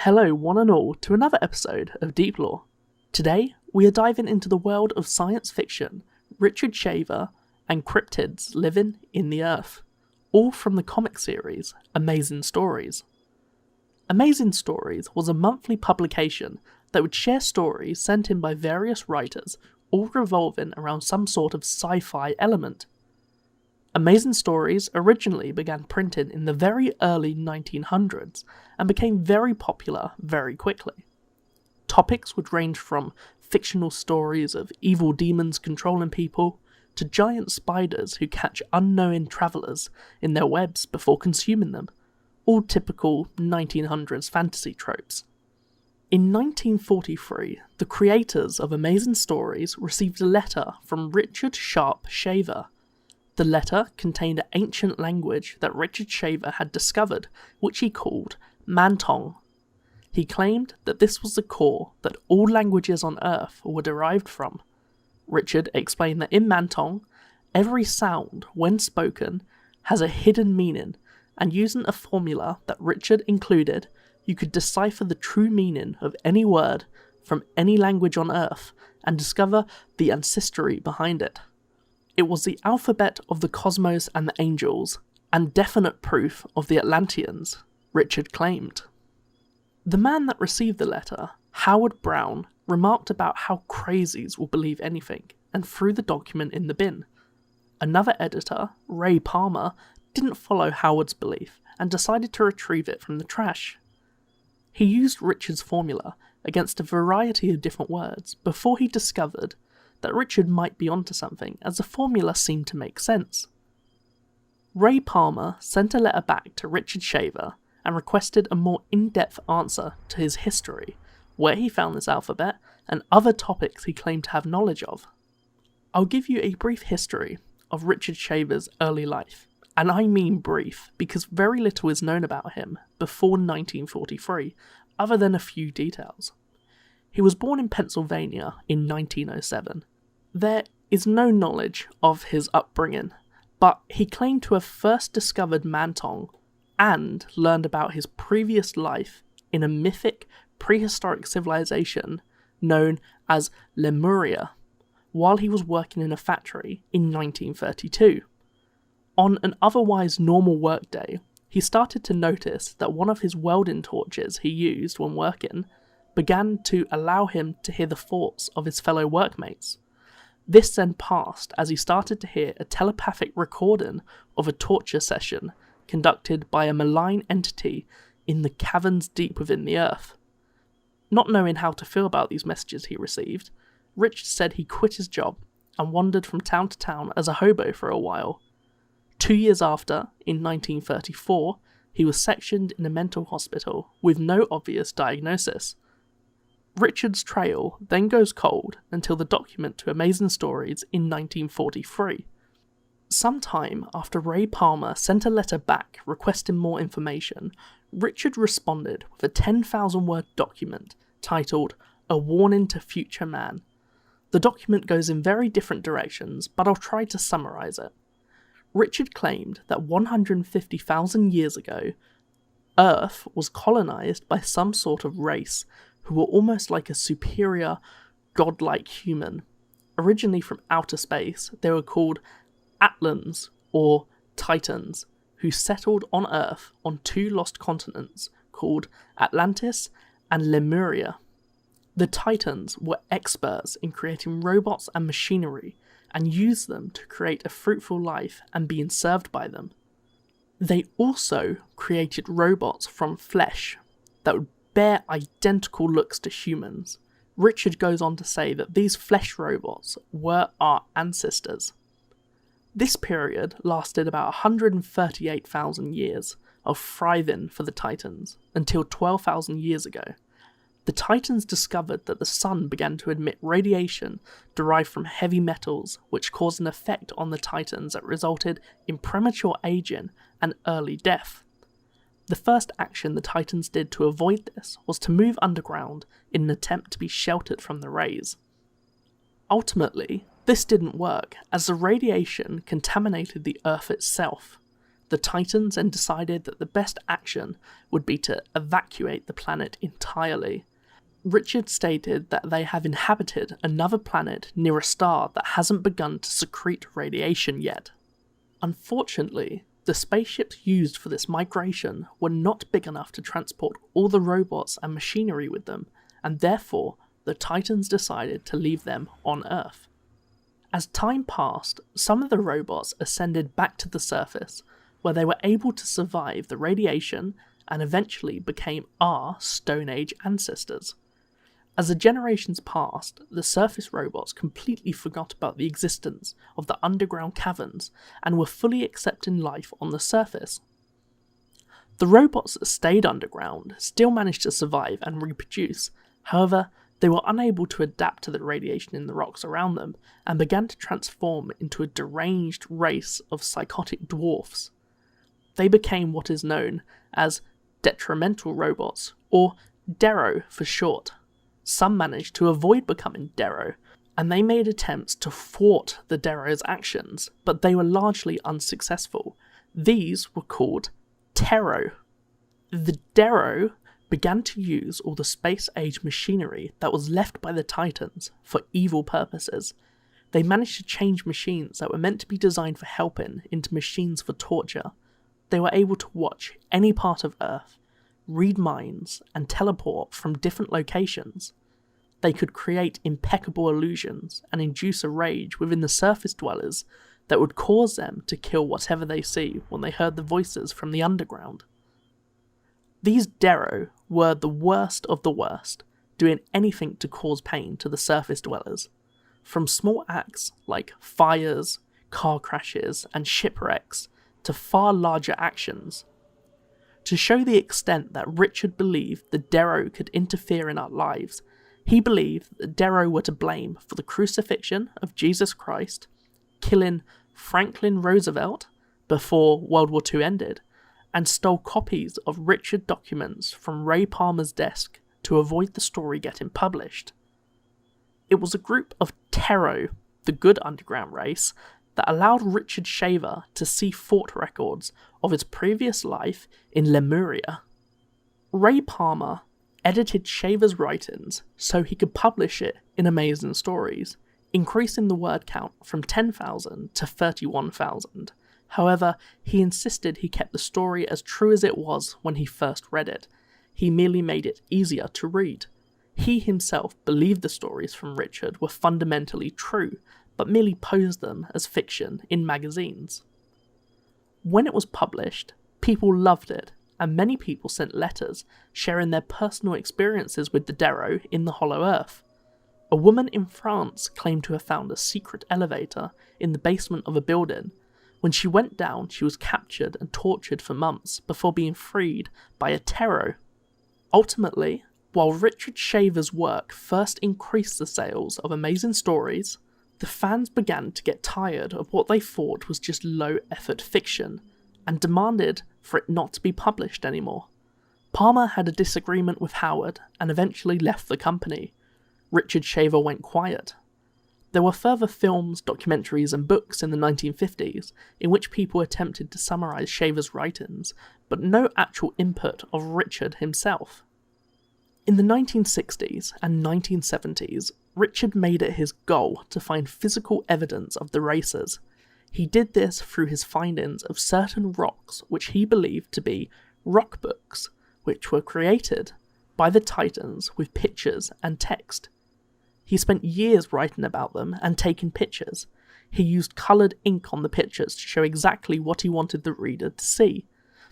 Hello one and all to another episode of Deep Lore. Today we are diving into the world of science fiction, Richard Shaver and cryptids living in the earth, all from the comic series Amazing Stories. Amazing Stories was a monthly publication that would share stories sent in by various writers, all revolving around some sort of sci-fi element. Amazing Stories originally began printing in the very early 1900s and became very popular very quickly. Topics would range from fictional stories of evil demons controlling people to giant spiders who catch unknowing travellers in their webs before consuming them, all typical 1900s fantasy tropes. In 1943, the creators of Amazing Stories received a letter from Richard Sharp Shaver. The letter contained an ancient language that Richard Shaver had discovered, which he called Mantong. He claimed that this was the core that all languages on Earth were derived from. Richard explained that in Mantong, every sound, when spoken, has a hidden meaning, and using a formula that Richard included, you could decipher the true meaning of any word from any language on Earth and discover the ancestry behind it. It was the alphabet of the cosmos and the angels, and definite proof of the Atlanteans, Richard claimed. The man that received the letter, Howard Brown, remarked about how crazies will believe anything, and threw the document in the bin. Another editor, Ray Palmer, didn't follow Howard's belief, and decided to retrieve it from the trash. He used Richard's formula against a variety of different words before he discovered that Richard might be onto something, as the formula seemed to make sense. Ray Palmer sent a letter back to Richard Shaver and requested a more in-depth answer to his history, where he found this alphabet, and other topics he claimed to have knowledge of. I'll give you a brief history of Richard Shaver's early life, and I mean brief because very little is known about him before 1943, other than a few details. He was born in Pennsylvania in 1907. There is no knowledge of his upbringing, but he claimed to have first discovered Mantong and learned about his previous life in a mythic prehistoric civilization known as Lemuria, while he was working in a factory in 1932. On an otherwise normal workday, he started to notice that one of his welding torches he used when working began to allow him to hear the thoughts of his fellow workmates. This then passed as he started to hear a telepathic recording of a torture session conducted by a malign entity in the caverns deep within the earth. Not knowing how to feel about these messages he received, Richard said he quit his job and wandered from town to town as a hobo for a while. 2 years after, in 1934, he was sectioned in a mental hospital with no obvious diagnosis. Richard's trail then goes cold until the document to Amazing Stories in 1943. Sometime after Ray Palmer sent a letter back requesting more information, Richard responded with a 10,000-word document titled A Warning to Future Man. The document goes in very different directions, but I'll try to summarise it. Richard claimed that 150,000 years ago, Earth was colonised by some sort of race who were almost like a superior, godlike human. Originally from outer space, they were called Atlans, or Titans, who settled on Earth on two lost continents called Atlantis and Lemuria. The Titans were experts in creating robots and machinery, and used them to create a fruitful life and being served by them. They also created robots from flesh that would bear identical looks to humans. Richard goes on to say that these flesh robots were our ancestors. This period lasted about 138,000 years of thriving for the Titans, until 12,000 years ago. The Titans discovered that the sun began to emit radiation derived from heavy metals, which caused an effect on the Titans that resulted in premature aging and early death. The first action the Titans did to avoid this was to move underground in an attempt to be sheltered from the rays. Ultimately, this didn't work, as the radiation contaminated the Earth itself. the Titans then decided that the best action would be to evacuate the planet entirely. Richard stated that they have inhabited another planet near a star that hasn't begun to secrete radiation yet. Unfortunately, the spaceships used for this migration were not big enough to transport all the robots and machinery with them, and therefore the Titans decided to leave them on Earth. As time passed, some of the robots ascended back to the surface, where they were able to survive the radiation and eventually became our Stone Age ancestors. As the generations passed, the surface robots completely forgot about the existence of the underground caverns and were fully accepting life on the surface. The robots that stayed underground still managed to survive and reproduce, however, they were unable to adapt to the radiation in the rocks around them and began to transform into a deranged race of psychotic dwarfs. They became what is known as detrimental robots, or Dero for short. Some managed to avoid becoming Dero, and they made attempts to thwart the Dero's actions, but they were largely unsuccessful. These were called Terro. The Dero began to use all the space-age machinery that was left by the Titans for evil purposes. They managed to change machines that were meant to be designed for helping into machines for torture. They were able to watch any part of Earth, read minds, and teleport from different locations. They could create impeccable illusions and induce a rage within the surface dwellers that would cause them to kill whatever they see when they heard the voices from the underground. These Dero were the worst of the worst, doing anything to cause pain to the surface dwellers. From small acts like fires, car crashes, and shipwrecks, to far larger actions. To show the extent that Richard believed the Dero could interfere in our lives, he believed that Dero were to blame for the crucifixion of Jesus Christ, killing Franklin Roosevelt before World War II ended, and stole copies of Richard documents from Ray Palmer's desk to avoid the story getting published. It was a group of Terro, the good underground race, that allowed Richard Shaver to see thought records of his previous life in Lemuria. Ray Palmer edited Shaver's writings so he could publish it in Amazing Stories, increasing the word count from 10,000 to 31,000. However, he insisted he kept the story as true as it was when he first read it. He merely made it easier to read. He himself believed the stories from Richard were fundamentally true, but merely posed them as fiction in magazines. When it was published, people loved it, and many people sent letters sharing their personal experiences with the Dero in the Hollow Earth. A woman in France claimed to have found a secret elevator in the basement of a building. When she went down, she was captured and tortured for months before being freed by a Terro. Ultimately, while Richard Shaver's work first increased the sales of Amazing Stories, the fans began to get tired of what they thought was just low-effort fiction, and demanded for it not to be published anymore. Palmer had a disagreement with Howard and eventually left the company. Richard Shaver went quiet. There were further films, documentaries, and books in the 1950s in which people attempted to summarise Shaver's writings, but no actual input of Richard himself. In the 1960s and 1970s, Richard made it his goal to find physical evidence of the races. He did this through his findings of certain rocks which he believed to be rock books, which were created by the Titans with pictures and text. He spent years writing about them and taking pictures. He used coloured ink on the pictures to show exactly what he wanted the reader to see,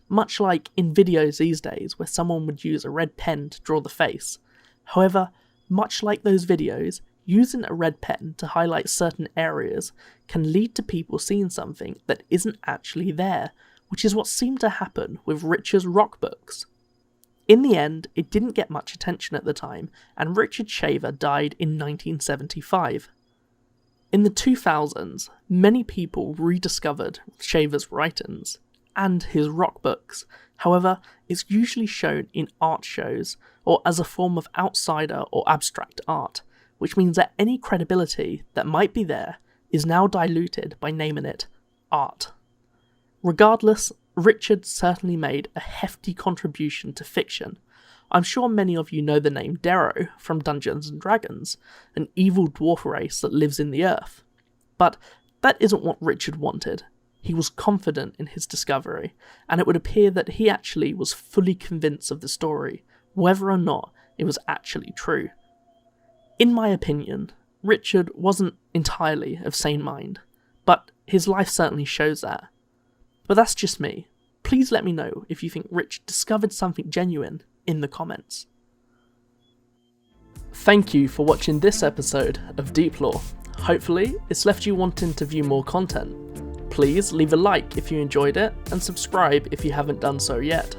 much like in videos these days where someone would use a red pen to draw the face. However, much like those videos, using a red pen to highlight certain areas can lead to people seeing something that isn't actually there, which is what seemed to happen with Richard's rock books. In the end, it didn't get much attention at the time, and Richard Shaver died in 1975. In the 2000s, many people rediscovered Shaver's writings and his rock books. However, it's usually shown in art shows or as a form of outsider or abstract art, which means that any credibility that might be there is now diluted by naming it art. Regardless, Richard certainly made a hefty contribution to fiction. I'm sure many of you know the name Dero from Dungeons and Dragons, an evil dwarf race that lives in the earth. But that isn't what Richard wanted. He was confident in his discovery, and it would appear that he actually was fully convinced of the story, whether or not it was actually true. In my opinion, Richard wasn't entirely of sane mind, but his life certainly shows that. But that's just me. Please let me know if you think Rich discovered something genuine in the comments. Thank you for watching this episode of Deep Lore. Hopefully, it's left you wanting to view more content. Please leave a like if you enjoyed it, and subscribe if you haven't done so yet.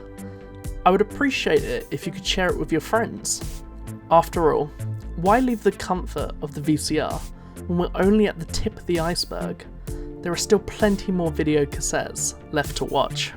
I would appreciate it if you could share it with your friends. After all, why leave the comfort of the VCR when we're only at the tip of the iceberg? There are still plenty more video cassettes left to watch.